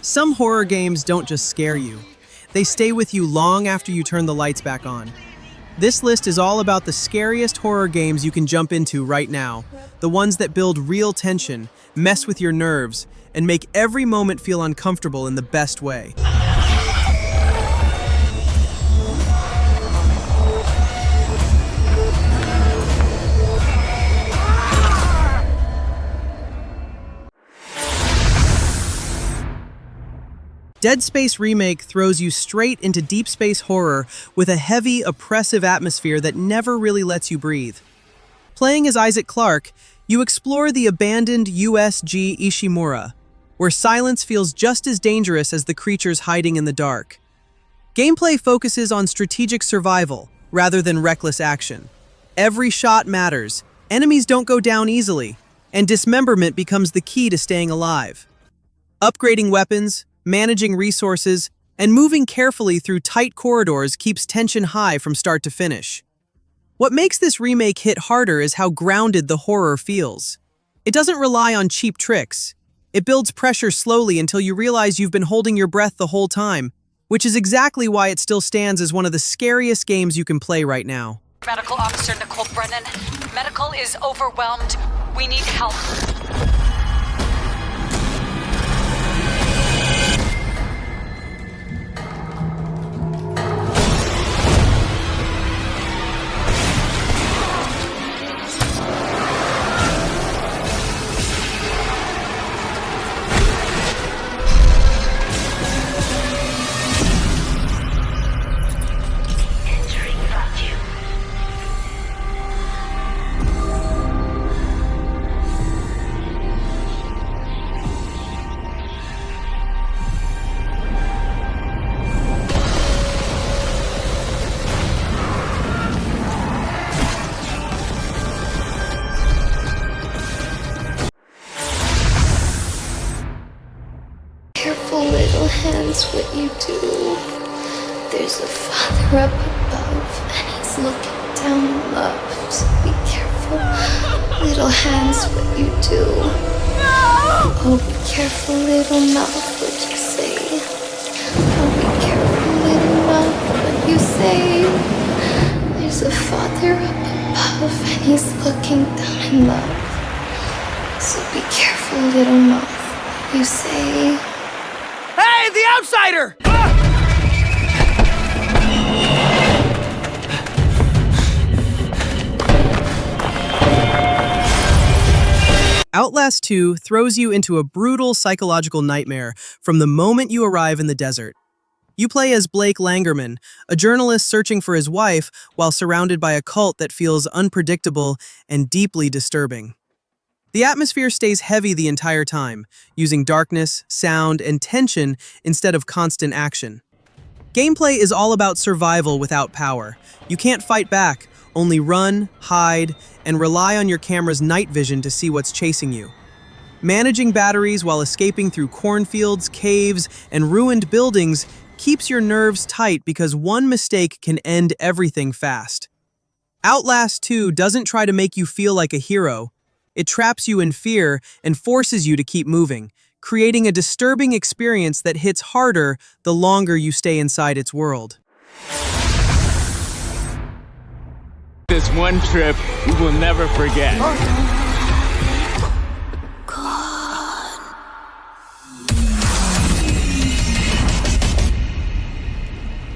Some horror games don't just scare you. They stay with you long after you turn the lights back on. This list is all about the scariest horror games you can jump into right now. The ones that build real tension, mess with your nerves, and make every moment feel uncomfortable in the best way. Dead Space Remake throws you straight into deep space horror with a heavy, oppressive atmosphere that never really lets you breathe. Playing as Isaac Clarke, you explore the abandoned USG Ishimura, where silence feels just as dangerous as the creatures hiding in the dark. Gameplay focuses on strategic survival rather than reckless action. Every shot matters, enemies don't go down easily, and dismemberment becomes the key to staying alive. Upgrading weapons, managing resources, and moving carefully through tight corridors keeps tension high from start to finish. What makes this remake hit harder is how grounded the horror feels. It doesn't rely on cheap tricks. It builds pressure slowly until you realize you've been holding your breath the whole time, which is exactly why it still stands as one of the scariest games you can play right now. Medical Officer Nicole Brennan, medical is overwhelmed. We need help. Careful, little hands, what you do. There's a father up above, and he's looking down in love. So be careful, little hands, what you do. No! Oh, be careful, little mouth, what you say. Oh, be careful, little mouth, what you say. There's a father up above, and he's looking down in love. So be careful, little mouth, what you say. Hey, the outsider! Outlast 2 throws you into a brutal psychological nightmare from the moment you arrive in the desert. You play as Blake Langerman, a journalist searching for his wife while surrounded by a cult that feels unpredictable and deeply disturbing. The atmosphere stays heavy the entire time, using darkness, sound, and tension instead of constant action. Gameplay is all about survival without power. You can't fight back, only run, hide, and rely on your camera's night vision to see what's chasing you. Managing batteries while escaping through cornfields, caves, and ruined buildings keeps your nerves tight because one mistake can end everything fast. Outlast 2 doesn't try to make you feel like a hero. It traps you in fear and forces you to keep moving, creating a disturbing experience that hits harder the longer you stay inside its world. This one trip we will never forget.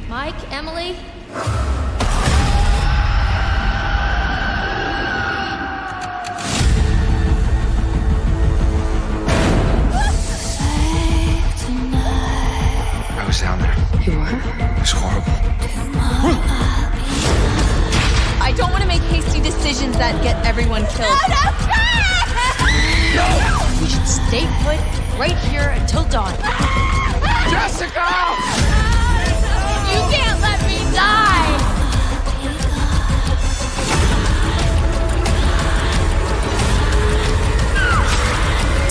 Mike, Emily? I was down there. You were? It was horrible. I don't want to make hasty decisions that get everyone killed. No! We should stay put right here until dawn. Jessica! You can't let me die!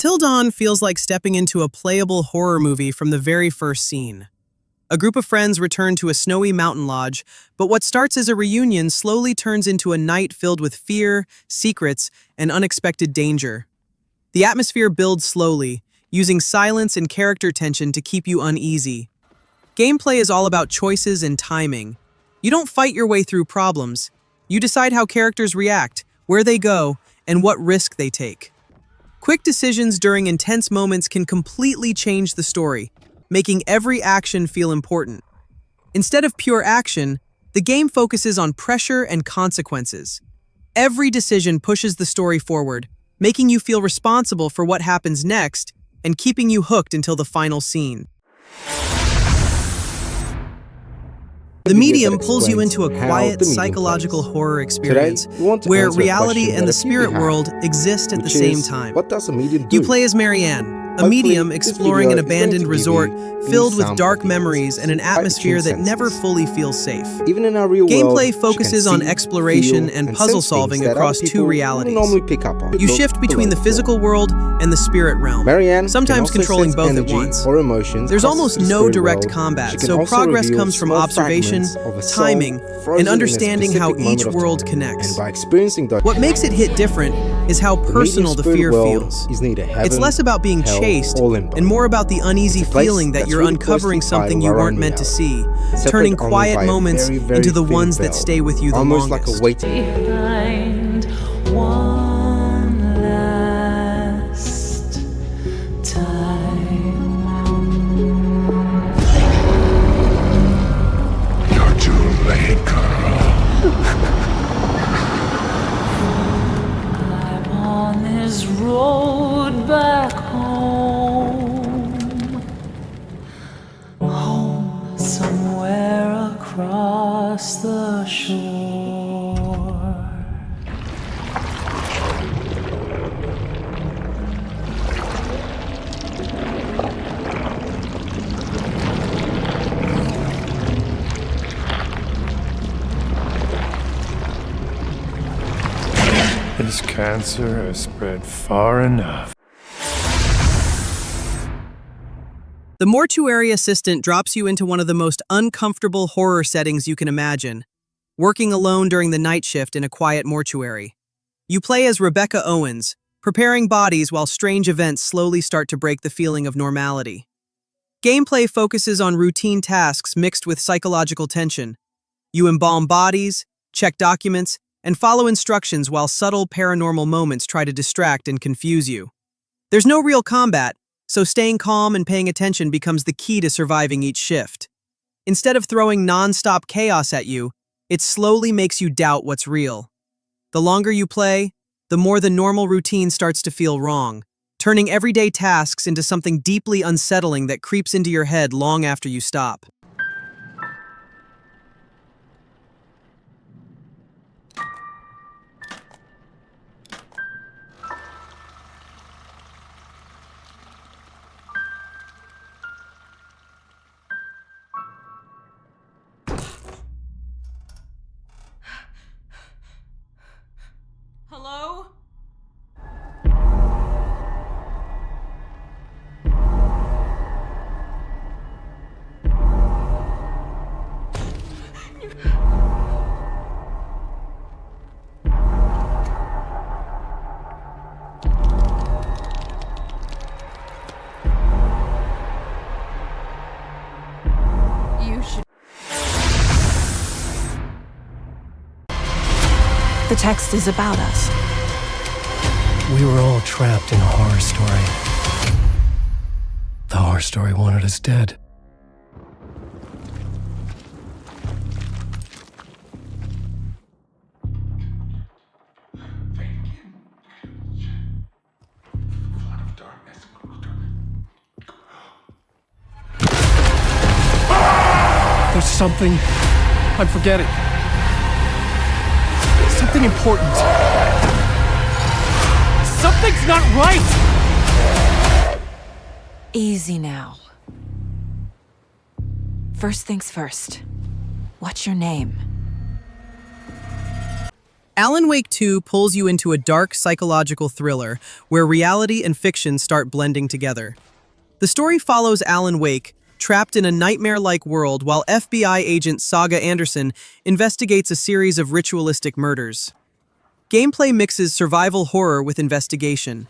Till Dawn feels like stepping into a playable horror movie from the very first scene. A group of friends return to a snowy mountain lodge, but what starts as a reunion slowly turns into a night filled with fear, secrets, and unexpected danger. The atmosphere builds slowly. using silence and character tension to keep you uneasy. Gameplay is all about choices and timing. You don't fight your way through problems. You decide how characters react, where they go, and what risk they take. Quick decisions during intense moments can completely change the story, making every action feel important. Instead of pure action, the game focuses on pressure and consequences. Every decision pushes the story forward, making you feel responsible for what happens next and keeping you hooked until the final scene. The medium pulls you into a quiet, psychological horror experience where reality and the spirit world exist at the same time. What does a medium do? You play as Marianne, a medium exploring an abandoned resort filled with dark memories and an atmosphere that never fully feels safe. Even in our real Gameplay world, focuses on exploration and puzzle solving across two realities. You shift between the physical world and the spirit realm, Marianne sometimes controlling both at once. or emotions. There's almost no direct combat, so progress comes from observation, timing, and understanding how each world connects. And by experiencing that, What makes it hit different is how personal the fear feels. It's less about being chased and more about the uneasy feeling that you're uncovering something you weren't meant to see, turning quiet moments into the ones that stay with you the almost longest. like a waiting. Behind one last time. You're too late, girl. I'm on this road back home. Home somewhere across the shore. This cancer has spread far enough. The Mortuary Assistant drops you into one of the most uncomfortable horror settings you can imagine, working alone during the night shift in a quiet mortuary. You play as Rebecca Owens, preparing bodies while strange events slowly start to break the feeling of normality. Gameplay focuses on routine tasks mixed with psychological tension. You embalm bodies, check documents, and follow instructions while subtle paranormal moments try to distract and confuse you. There's no real combat, so staying calm and paying attention becomes the key to surviving each shift. Instead of throwing non-stop chaos at you, it slowly makes you doubt what's real. The longer you play, the more the normal routine starts to feel wrong, turning everyday tasks into something deeply unsettling that creeps into your head long after you stop. Hello? You should. The text is about us. We were all trapped in a horror story. The horror story wanted us dead. There's something I'm forgetting. Something important. Something's not right! Easy now. First things first. What's your name? Alan Wake 2 pulls you into a dark psychological thriller where reality and fiction start blending together. The story follows Alan Wake, trapped in a nightmare-like world while FBI agent Saga Anderson investigates a series of ritualistic murders. Gameplay mixes survival horror with investigation.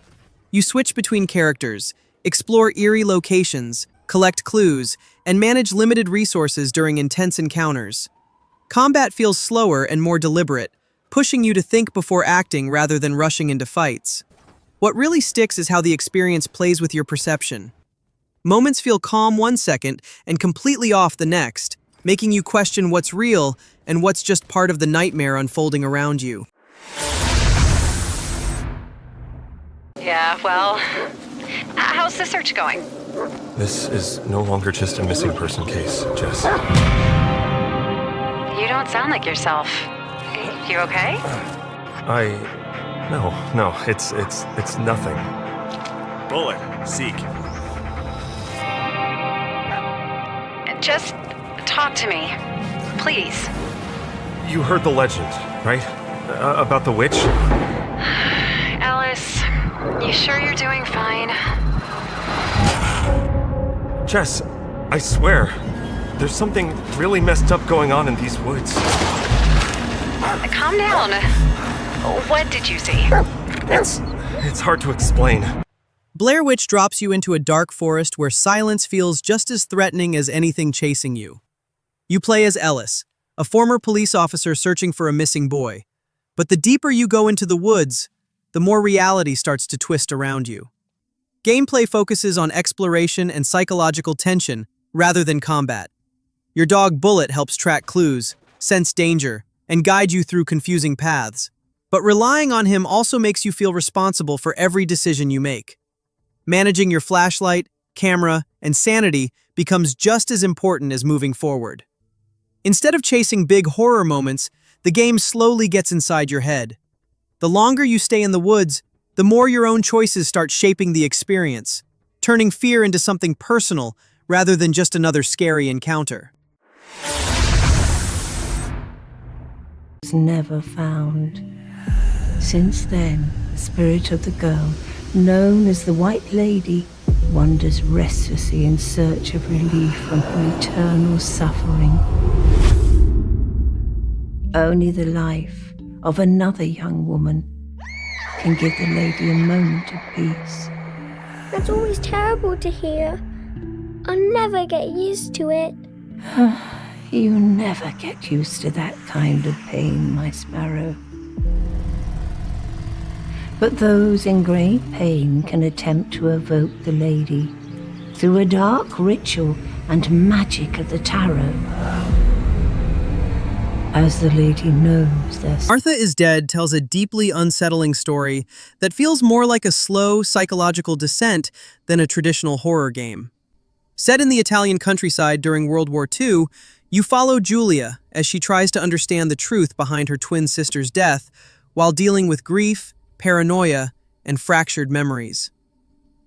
You switch between characters, explore eerie locations, collect clues, and manage limited resources during intense encounters. Combat feels slower and more deliberate, pushing you to think before acting rather than rushing into fights. What really sticks is how the experience plays with your perception. Moments feel calm one second and completely off the next, making you question what's real and what's just part of the nightmare unfolding around you. Yeah, well, how's the search going? This is no longer just a missing person case, Jess. You don't sound like yourself. You okay? No, it's nothing. Bullet, seek. Just talk to me, please. You heard the legend, right? About the witch? Alice, you sure you're doing fine? Jess, I swear, there's something really messed up going on in these woods. Calm down. What did you see? It's hard to explain. Blair Witch drops you into a dark forest where silence feels just as threatening as anything chasing you. You play as Ellis, a former police officer searching for a missing boy. But the deeper you go into the woods, the more reality starts to twist around you. Gameplay focuses on exploration and psychological tension rather than combat. Your dog Bullet helps track clues, sense danger, and guide you through confusing paths. But relying on him also makes you feel responsible for every decision you make. Managing your flashlight, camera, and sanity becomes just as important as moving forward. Instead of chasing big horror moments, the game slowly gets inside your head. The longer you stay in the woods, the more your own choices start shaping the experience, turning fear into something personal rather than just another scary encounter. Was never found. Since then, the spirit of the girl, known as the White Lady, wanders restlessly in search of relief from her eternal suffering. Only the life of another young woman can give the lady a moment of peace. That's always terrible to hear. I'll never get used to it. You never get used to that kind of pain, my sparrow. But those in great pain can attempt to evoke the lady through a dark ritual and magic of the tarot. As the lady knows their... Martha is Dead tells a deeply unsettling story that feels more like a slow psychological descent than a traditional horror game. Set in the Italian countryside during World War II, you follow Giulia as she tries to understand the truth behind her twin sister's death while dealing with grief, paranoia, and fractured memories.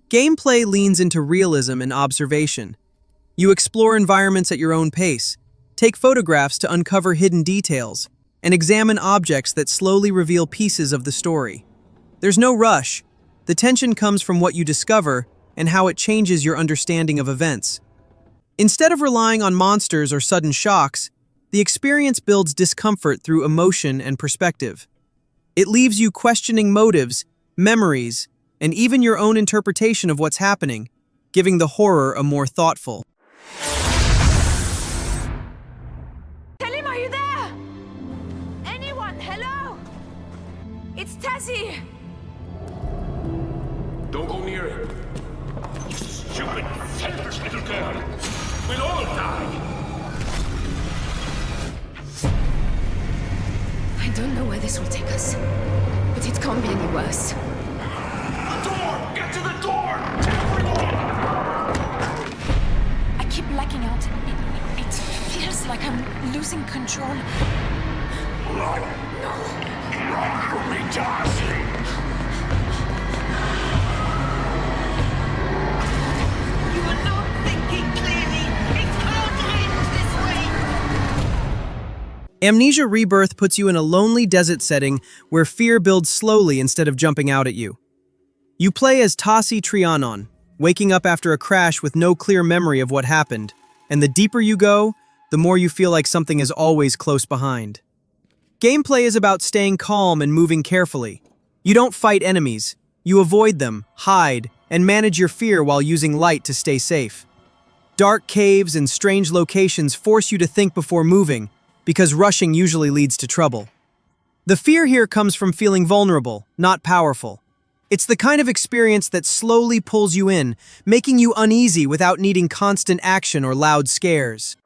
Gameplay leans into realism and observation. You explore environments at your own pace, take photographs to uncover hidden details, and examine objects that slowly reveal pieces of the story. There's no rush. The tension comes from what you discover and how it changes your understanding of events. Instead of relying on monsters or sudden shocks, the experience builds discomfort through emotion and perspective. It leaves you questioning motives, memories, and even your own interpretation of what's happening, giving the horror a more thoughtful. Selim, are you there? Anyone, hello? It's Tazzy. Don't go near it. You stupid, selfish little girl. We'll all die. I don't know where this will take us, but it can't be any worse. The door! Get to the door! Everyone! I keep blacking out. It feels like I'm losing control. Run! Run from me, Darcy! You are not thinking clearly. It can't end this way. Amnesia Rebirth puts you in a lonely desert setting where fear builds slowly instead of jumping out at you. You play as Tassi Trianon, waking up after a crash with no clear memory of what happened, and the deeper you go, the more you feel like something is always close behind. Gameplay is about staying calm and moving carefully. You don't fight enemies, you avoid them, hide, and manage your fear while using light to stay safe. Dark caves and strange locations force you to think before moving, because rushing usually leads to trouble. The fear here comes from feeling vulnerable, not powerful. It's the kind of experience that slowly pulls you in, making you uneasy without needing constant action or loud scares.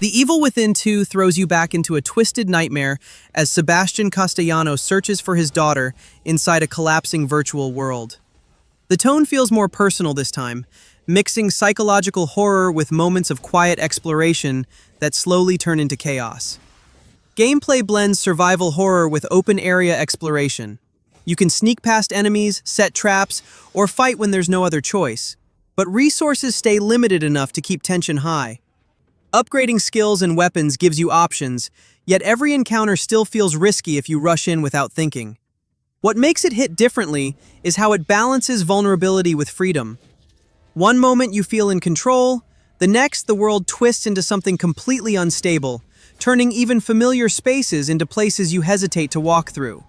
The Evil Within 2 throws you back into a twisted nightmare as Sebastian Castellanos searches for his daughter inside a collapsing virtual world. The tone feels more personal this time, mixing psychological horror with moments of quiet exploration that slowly turn into chaos. Gameplay blends survival horror with open-area exploration. You can sneak past enemies, set traps, or fight when there's no other choice, but resources stay limited enough to keep tension high. Upgrading skills and weapons gives you options, yet every encounter still feels risky if you rush in without thinking. What makes it hit differently is how it balances vulnerability with freedom. One moment you feel in control, the next the world twists into something completely unstable, turning even familiar spaces into places you hesitate to walk through.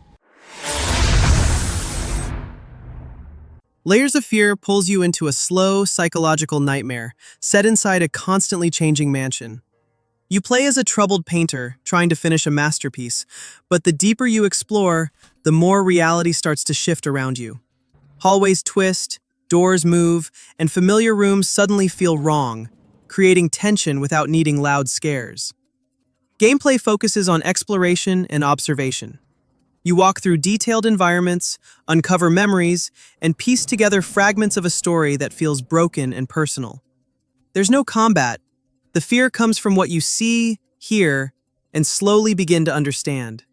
Layers of Fear pulls you into a slow, psychological nightmare, set inside a constantly changing mansion. You play as a troubled painter, trying to finish a masterpiece, but the deeper you explore, the more reality starts to shift around you. Hallways twist, doors move, and familiar rooms suddenly feel wrong, creating tension without needing loud scares. Gameplay focuses on exploration and observation. You walk through detailed environments, uncover memories, and piece together fragments of a story that feels broken and personal. There's no combat. The fear comes from what you see, hear, and slowly begin to understand.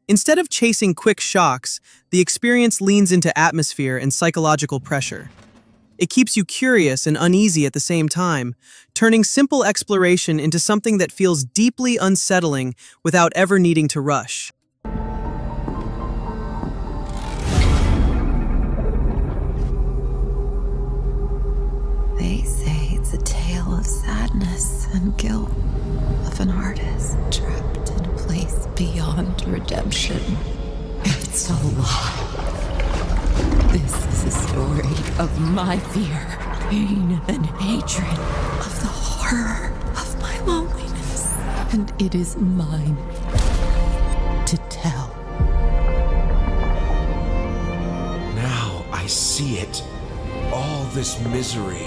Instead of chasing quick shocks, the experience leans into atmosphere and psychological pressure. It keeps you curious and uneasy at the same time, turning simple exploration into something that feels deeply unsettling without ever needing to rush. They say it's a tale of sadness and guilt, of an artist trapped in a place beyond redemption. It's a lie. This is a story of my fear, pain, and hatred, of the horror of my loneliness. And it is mine to tell. Now I see it. All this misery.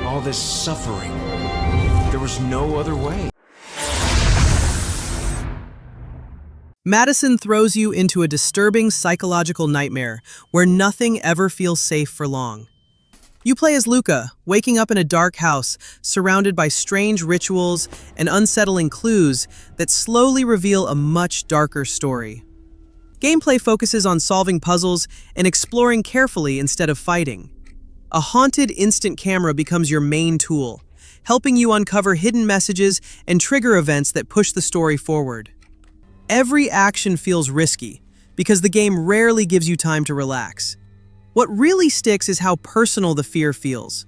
All this suffering. There was no other way. MADiSON throws you into a disturbing psychological nightmare where nothing ever feels safe for long. You play as Luca, waking up in a dark house surrounded by strange rituals and unsettling clues that slowly reveal a much darker story. Gameplay focuses on solving puzzles and exploring carefully instead of fighting. A haunted instant camera becomes your main tool, helping you uncover hidden messages and trigger events that push the story forward. Every action feels risky, because the game rarely gives you time to relax. What really sticks is how personal the fear feels.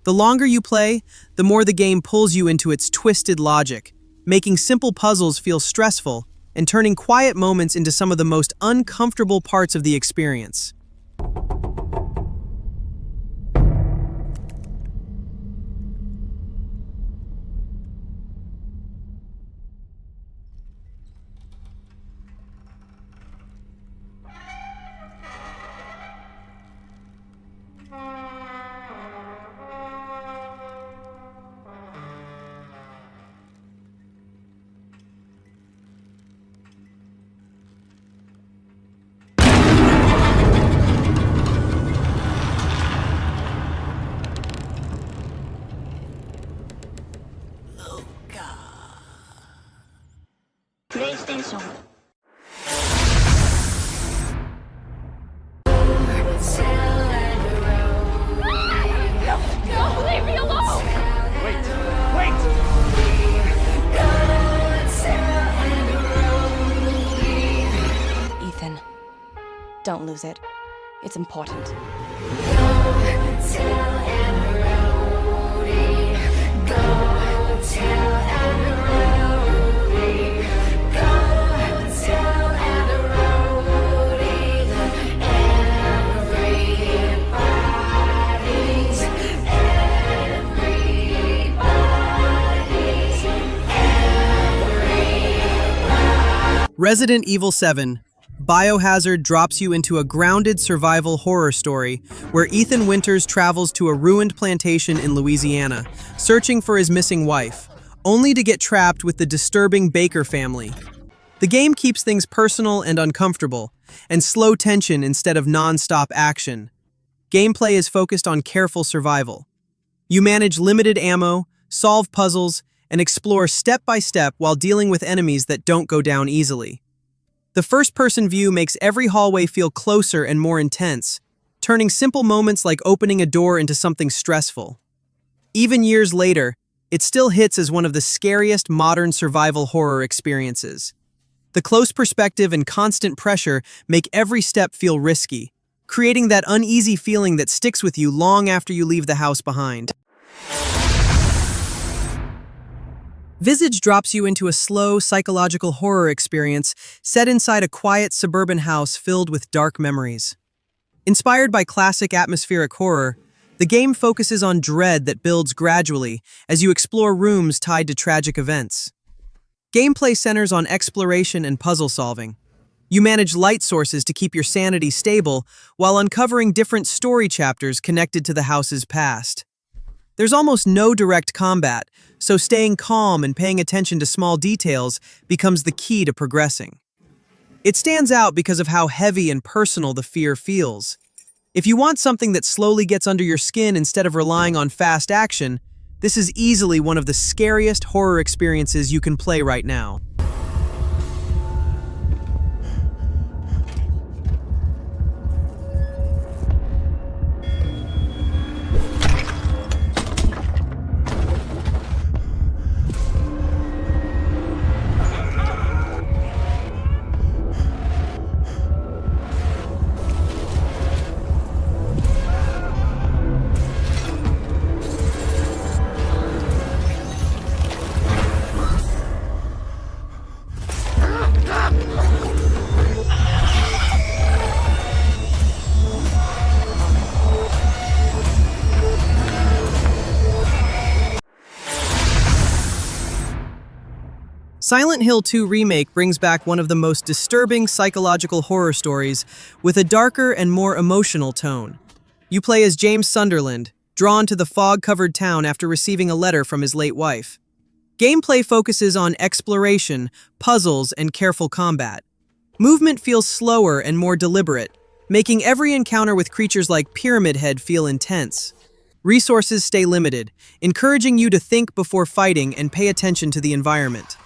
The longer you play, the more the game pulls you into its twisted logic, making simple puzzles feel stressful and turning quiet moments into some of the most uncomfortable parts of the experience. extension. No, leave me alone! Wait! Ethan, don't lose it. It's important. Resident Evil 7, Biohazard drops you into a grounded survival horror story where Ethan Winters travels to a ruined plantation in Louisiana, searching for his missing wife, only to get trapped with the disturbing Baker family. The game keeps things personal and uncomfortable, and slow tension instead of non-stop action. Gameplay is focused on careful survival. You manage limited ammo, solve puzzles, and explore step by step while dealing with enemies that don't go down easily. The first-person view makes every hallway feel closer and more intense, turning simple moments like opening a door into something stressful. Even years later, it still hits as one of the scariest modern survival horror experiences. The close perspective and constant pressure make every step feel risky, creating that uneasy feeling that sticks with you long after you leave the house behind. Visage drops you into a slow, psychological horror experience set inside a quiet suburban house filled with dark memories. Inspired by classic atmospheric horror, the game focuses on dread that builds gradually as you explore rooms tied to tragic events. Gameplay centers on exploration and puzzle solving. You manage light sources to keep your sanity stable while uncovering different story chapters connected to the house's past. There's almost no direct combat, so staying calm and paying attention to small details becomes the key to progressing. It stands out because of how heavy and personal the fear feels. If you want something that slowly gets under your skin instead of relying on fast action, this is easily one of the scariest horror experiences you can play right now. Silent Hill 2 Remake brings back one of the most disturbing psychological horror stories with a darker and more emotional tone. You play as James Sunderland, drawn to the fog-covered town after receiving a letter from his late wife. Gameplay focuses on exploration, puzzles, and careful combat. Movement feels slower and more deliberate, making every encounter with creatures like Pyramid Head feel intense. Resources stay limited, encouraging you to think before fighting and pay attention to the environment.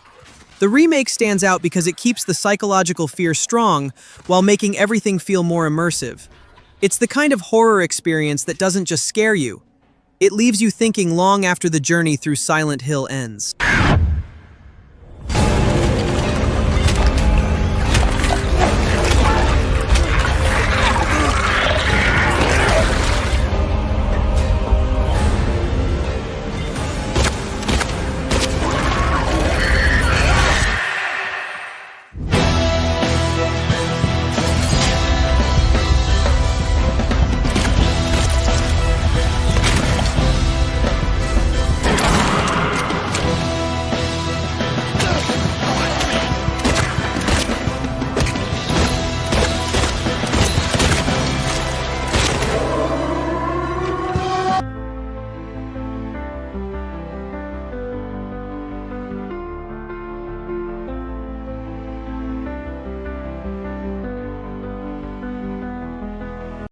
The remake stands out because it keeps the psychological fear strong while making everything feel more immersive. It's the kind of horror experience that doesn't just scare you. It leaves you thinking long after the journey through Silent Hill ends.